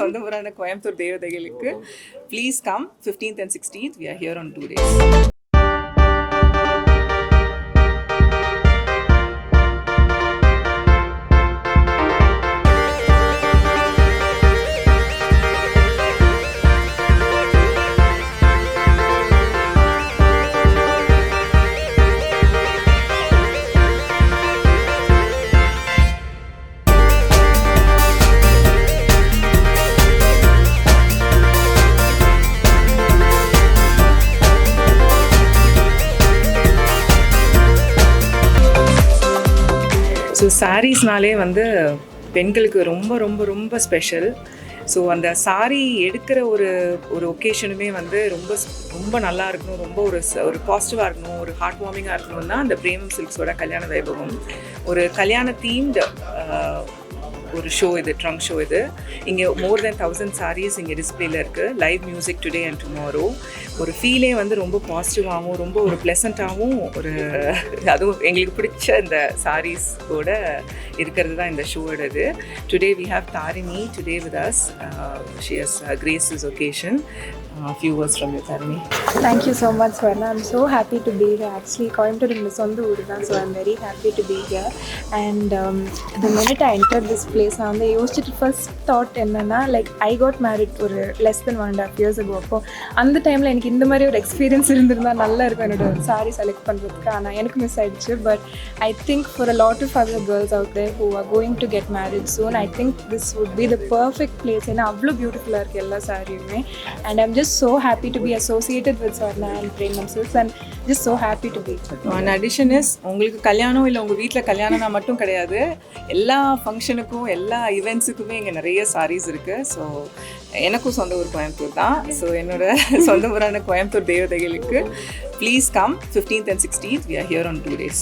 சொந்த ஊரான கோயம்புத்தூர் தேவதைகளுக்கு please come 15th and 16th. We are here on 2 days. So சாரீஸ்னாலே வந்து பெண்களுக்கு ரொம்ப ரொம்ப ரொம்ப ஸ்பெஷல். ஸோ அந்த சாரீ எடுக்கிற ஒரு ஒகேஷனுமே வந்து ரொம்ப ரொம்ப நல்லா இருக்கணும், ரொம்ப ஒரு பாசிட்டிவாக இருக்கணும், ஒரு ஹார்ட் வார்மிங்காக இருக்கணும்னா அந்த பிரேமம் சில்க்ஸோட கல்யாண வைபவம் ஒரு கல்யாண தீம்டு ஒரு ஷோ இது, ட்ரங்க் ஷோ இது. இங்கே மோர் தென் 1000 சாரீஸ் இங்கே டிஸ்பிளேல இருக்குது. Live music today and tomorrow. ஒரு ஃபீலே வந்து ரொம்ப பாசிட்டிவாகவும் ரொம்ப ஒரு ப்ளசண்ட்டாகவும் அதுவும் எங்களுக்கு பிடிச்ச இந்த சாரீஸோட இருக்கிறது தான் இந்த ஷோட இது. Today we have Tharini today with us. She has graced this occasion. Few words from you, Tarini. Thank you so much, Swarna. I'm so happy to be here. Actually, Coimbatore is சொந்த ஊர் தான், so I'm very happy to be here. And the minute I entered this place, நான் வந்து யோசிச்சுட்டு first thought என்னன்னா, like I got married ஒரு less than 1.5 years ago. அப்போ அந்த டைமில் எனக்கு இந்த மாதிரி ஒரு எக்ஸ்பீரியன்ஸ் இருந்திருந்தால் நல்லா இருக்கும் என்னோட சாரி செலக்ட் பண்ணுறதுக்கு. ஆனால் எனக்கு மிஸ் ஆகிடுச்சு. But I think for a lot of other girls out there who are going to get married soon, I think this would be the perfect place. ஏன்னா அவ்வளோ பியூட்டிஃபுல்லாக இருக்குது எல்லா சாரியுமே. And I'm just so happy to be associated with Swarna and Premam Silks, and just so happy to be. One addition is, உங்களுக்கு கல்யாணம் இல்லை உங்கள் வீட்டில் கல்யாணம்னா மட்டும் கிடையாது, எல்லா ஃபங்க்ஷனுக்கும் எல்லா ஈவெண்ட்ஸுக்குமே இங்கே நிறைய சாரீஸ் இருக்குது. ஸோ எனக்கும் சொந்த ஊர் கோயம்புத்தூர் தான். ஸோ என்னோட சொந்த ஊரான கோயம்புத்தூர் தேவதைகளுக்கு please come 15th and 16th. We are here on 2 days.